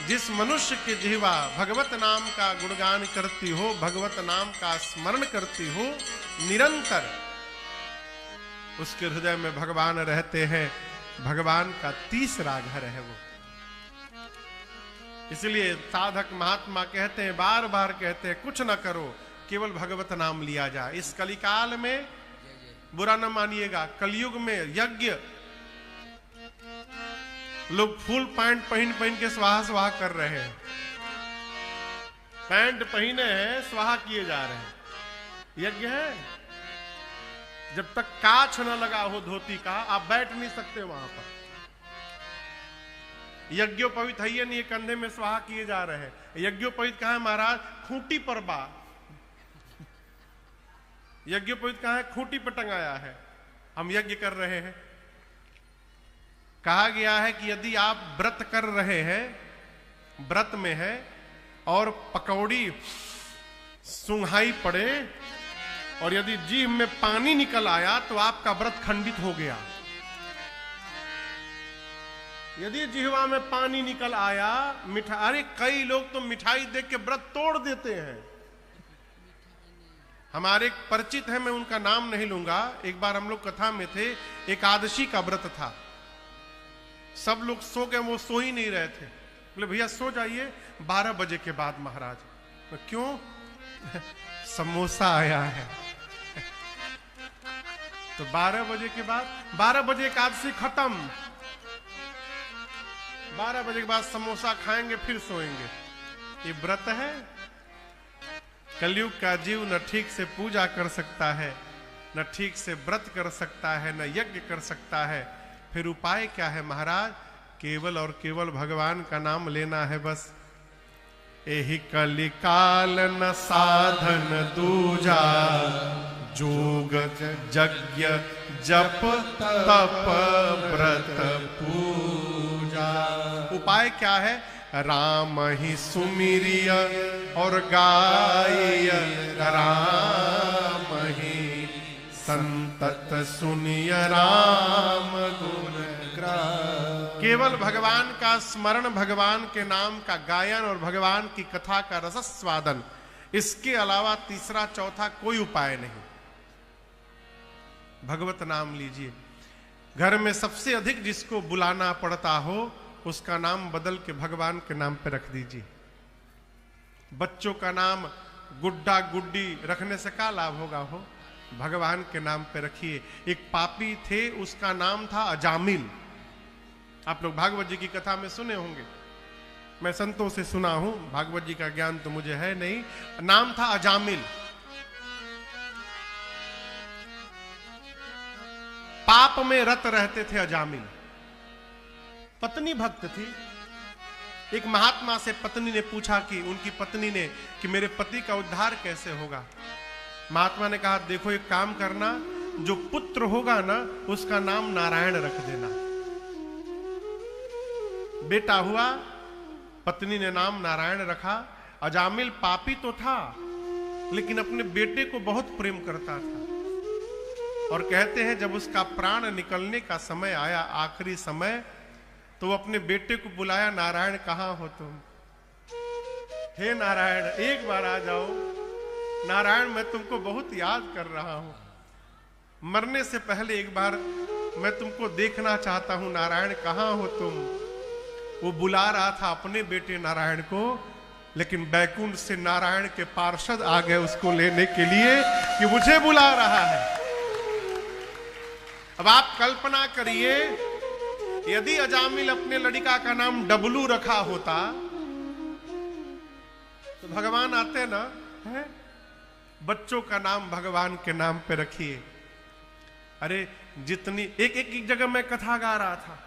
जिस मनुष्य की जिह्वा भगवत नाम का गुणगान करती हो, भगवत नाम का स्मरण करती हो निरंतर, उसके हृदय में भगवान रहते हैं। भगवान का तीसरा घर है वो। इसलिए साधक महात्मा कहते हैं, बार बार कहते हैं, कुछ न करो, केवल भगवत नाम लिया जाए। इस कलिकाल में बुरा न मानिएगा, कलयुग में यज्ञ लोग फुल पैंट पहन के स्वाहा स्वाहा कर रहे हैं। पैंट पहने हैं, स्वाहा किए जा रहे हैं। यज्ञ है? जब तक काछ न लगा हो धोती का, आप बैठ नहीं सकते वहां पर। यज्ञोपवीत है ये नहीं, कंधे में स्वाहा किए जा रहे हैं। यज्ञोपवीत कहां है महाराज? खूंटी पर बा। यज्ञोपवीत कहां है? खूंटी पर टंगाया है। हम यज्ञ कर रहे हैं। कहा गया है कि यदि आप व्रत कर रहे हैं, व्रत में है, और पकौड़ी सुंघाई पड़े और यदि जीभ में पानी निकल आया तो आपका व्रत खंडित हो गया। यदि जिह्वा में पानी निकल आया, अरे कई लोग तो मिठाई देख के व्रत तोड़ देते हैं। हमारे एक परिचित है, मैं उनका नाम नहीं लूंगा। एक बार हम लोग कथा में थे, एकादशी का व्रत था। सब लोग सो गए, वो सो ही नहीं रहे थे। बोले भैया सो जाइए 12 बजे के बाद महाराज। क्यों? समोसा आया है। तो 12 बजे के बाद, 12 बजे एकादशी खत्म, 12 बजे के बाद समोसा खाएंगे फिर सोएंगे। ये व्रत है? कलयुग का जीव न ठीक से पूजा कर सकता है, न ठीक से व्रत कर सकता है, न यज्ञ कर सकता है। फिर उपाय क्या है महाराज? केवल और केवल भगवान का नाम लेना है बस। एहि कलिकाल न साधन दूजा, जोग यज्ञ जप तप व्रत पूजा। उपाय क्या है? राम ही सुमिरिय और गाय, राम ही संतत सुनिय राम गुण ग्राम। केवल भगवान का स्मरण, भगवान के नाम का गायन और भगवान की कथा का रसस्वादन, इसके अलावा तीसरा चौथा कोई उपाय नहीं। भगवत नाम लीजिए। घर में सबसे अधिक जिसको बुलाना पड़ता हो, उसका नाम बदल के भगवान के नाम पे रख दीजिए। बच्चों का नाम गुड्डा गुड्डी रखने से क्या लाभ होगा? हो भगवान के नाम पे रखिए। एक पापी थे, उसका नाम था अजामिल। आप लोग भागवत जी की कथा में सुने होंगे, मैं संतों से सुना हूं, भागवत जी का ज्ञान तो मुझे है नहीं। नाम था अजामिल। पाप में रत रहते थे अजामिल। पत्नी भक्त थी। एक महात्मा से पत्नी ने पूछा कि उनकी पत्नी ने कि मेरे पति का उद्धार कैसे होगा? महात्मा ने कहा, देखो एक काम करना, जो पुत्र होगा ना उसका नाम नारायण रख देना। बेटा हुआ, पत्नी ने नाम नारायण रखा। अजामिल पापी तो था, लेकिन अपने बेटे को बहुत प्रेम करता था। और कहते हैं जब उसका प्राण निकलने का समय आया, आखिरी समय, तो अपने बेटे को बुलाया, नारायण कहां हो तुम? हे नारायण एक बार आ जाओ। नारायण मैं तुमको बहुत याद कर रहा हूं। मरने से पहले एक बार मैं तुमको देखना चाहता हूं। नारायण कहां हो तुम? वो बुला रहा था अपने बेटे नारायण को, लेकिन बैकुंठ से नारायण के पार्षद आ गए उसको लेने के लिए कि मुझे बुला रहा है। अब आप कल्पना करिए, यदि अजामिल अपने लड़का का नाम डबलू रखा होता तो भगवान आते ना। है? बच्चों का नाम भगवान के नाम पे रखिए। अरे जितनी एक जगह मैं कथा गा रहा था,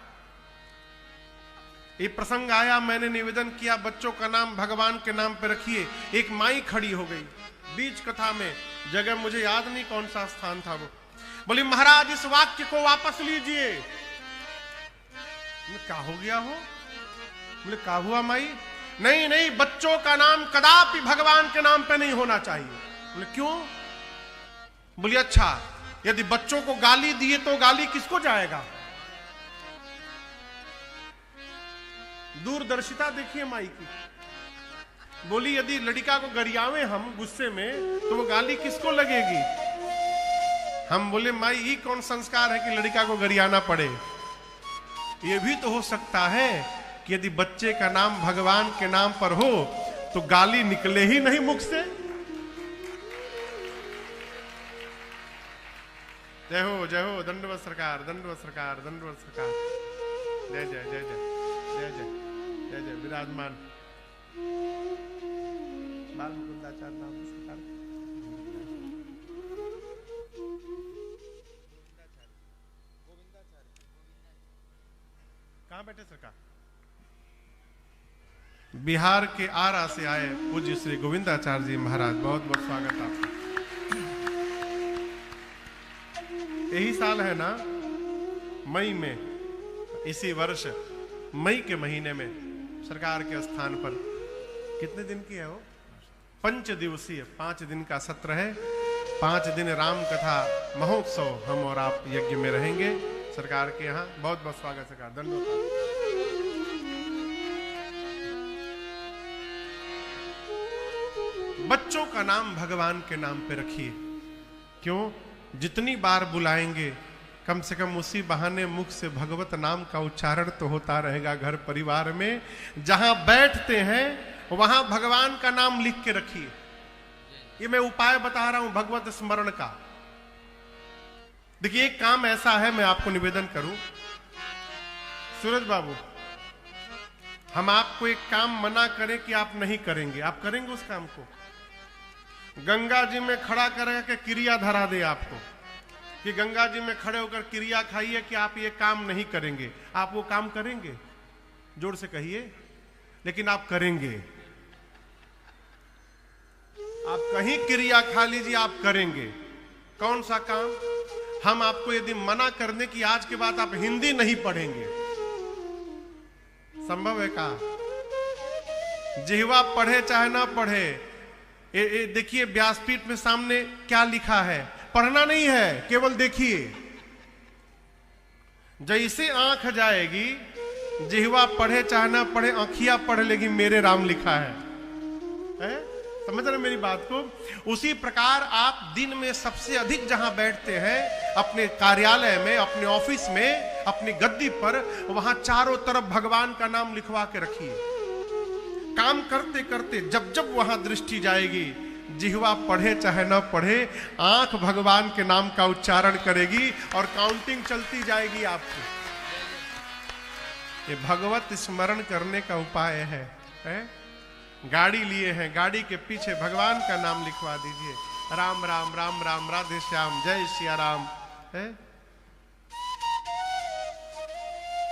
ये प्रसंग आया, मैंने निवेदन किया बच्चों का नाम भगवान के नाम पे रखिए। एक माई खड़ी हो गई बीच कथा में, जगह मुझे याद नहीं कौन सा स्थान था। वो बोली, महाराज इस वाक्य को वापस लीजिए। क्या हो गया हो? बोले क्या हुआ माई? नहीं नहीं, बच्चों का नाम कदापि भगवान के नाम पे नहीं होना चाहिए। बोले क्यों? बोली अच्छा, यदि बच्चों को गाली दिए तो गाली किसको जाएगा? दूरदर्शिता देखिए माई की। बोली यदि लड़का को गरियावे हम गुस्से में तो वो गाली किसको लगेगी? हम बोले माई ये कौन संस्कार है कि लड़का को गरियाना पड़े? ये भी तो हो सकता है कि यदि बच्चे का नाम भगवान के नाम पर हो तो गाली निकले ही नहीं मुख से। जय हो दंडवत सरकार, दंडवत सरकार, दंडवत सरकार। जय जय जय जय जय जय जय जय। विराजमान बाल मुकुंदाचार्य नाम सरकार। कहां बैठे सरकार? बिहार के आरा से आए पूज्य श्री गोविंदाचार्य जी महाराज, बहुत बहुत स्वागत आपका। यही साल है ना, मई में, इसी वर्ष मई के महीने में सरकार के स्थान पर कितने दिन की है वो? 5 दिवसीय 5 दिन का सत्र है। 5 दिन राम कथा महोत्सव हम और आप यज्ञ में रहेंगे सरकार के यहाँ। बहुत बहुत स्वागत सरकार, धन्यवाद। बच्चों का नाम भगवान के नाम पे रखिए। क्यों? जितनी बार बुलाएंगे कम से कम उसी बहाने मुख से भगवत नाम का उच्चारण तो होता रहेगा घर परिवार में। जहां बैठते हैं वहां भगवान का नाम लिख के रखिए। ये मैं उपाय बता रहा हूं भगवत स्मरण का। देखिए एक काम ऐसा है, मैं आपको निवेदन करूं, सूरज बाबू, हम आपको एक काम मना करें कि आप नहीं करेंगे, आप करेंगे उस काम को? गंगा जी में खड़ा करके क्रिया धरा दे आपको कि गंगा जी में खड़े होकर क्रिया खाइए कि आप ये काम नहीं करेंगे, आप वो काम करेंगे? जोर से कहिए। लेकिन आप करेंगे। आप कहीं क्रिया खा लीजिए, आप करेंगे। कौन सा काम? हम आपको यदि मना कर दें कि आज के बाद आप हिंदी नहीं पढ़ेंगे, संभव है का? जिह्वा पढ़े चाहे ना पढ़े, देखिए व्यासपीठ में सामने क्या लिखा है, पढ़ना नहीं है, केवल देखिए। जैसे आंख जाएगी, जिह्वा पढ़े चाहे ना पढ़े, आंखिया पढ़ लेगी मेरे राम लिखा है? समझ रहे मेरी बात को? उसी प्रकार आप दिन में सबसे अधिक जहां बैठते हैं, अपने कार्यालय में, अपने ऑफिस में, अपनी गद्दी पर, वहां चारों तरफ भगवान का नाम लिखवा के रखिए। काम करते करते जब जब वहां दृष्टि जाएगी, जिह्वा पढ़े चाहे ना पढ़े, आंख भगवान के नाम का उच्चारण करेगी और काउंटिंग चलती जाएगी आपको। ये भगवत स्मरण करने का उपाय है? गाड़ी लिए हैं, गाड़ी के पीछे भगवान का नाम लिखवा दीजिए। राम राम राम राम, राधे श्याम, जय सिया राम।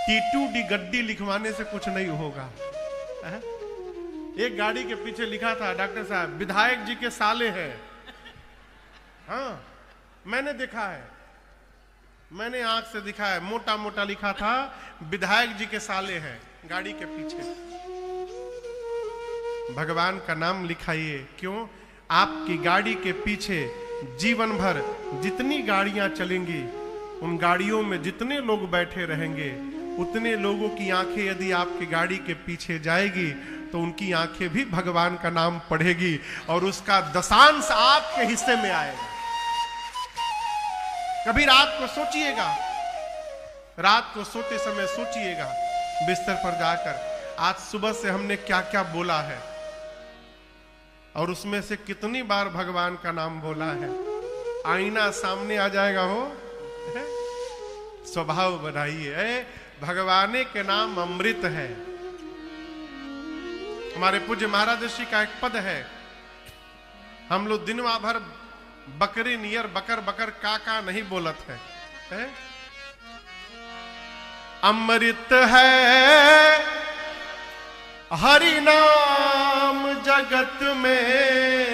टी2डी गड्डी लिखवाने से कुछ नहीं होगा। एक गाड़ी के पीछे लिखा था, डॉक्टर साहब विधायक जी के साले हैं। हाँ, मैंने देखा है, मैंने आंख से दिखा है, मोटा मोटा लिखा था विधायक जी के साले हैं गाड़ी के पीछे। भगवान का नाम लिखाइए। क्यों? आपकी गाड़ी के पीछे जीवन भर जितनी गाड़ियां चलेंगी, उन गाड़ियों में जितने लोग बैठे रहेंगे, उतने लोगों की आंखें यदि आपकी गाड़ी के पीछे जाएगी तो उनकी आंखें भी भगवान का नाम पढ़ेगी और उसका दशांश आपके हिस्से में आएगा। कभी रात को सोचिएगा, रात को सोते समय सोचिएगा बिस्तर पर जाकर, आज सुबह से हमने क्या क्या बोला है और उसमें से कितनी बार भगवान का नाम बोला है। आईना सामने आ जाएगा हो, स्वभाव बनाइए। भगवान के नाम अमृत है। हमारे पूज्य महाराज ऋषि का एक पद है, हम लोग दिनवा भर बकरी नियर बकर बकर काका नहीं बोलत है? अमृत है हरि नाम जगत में,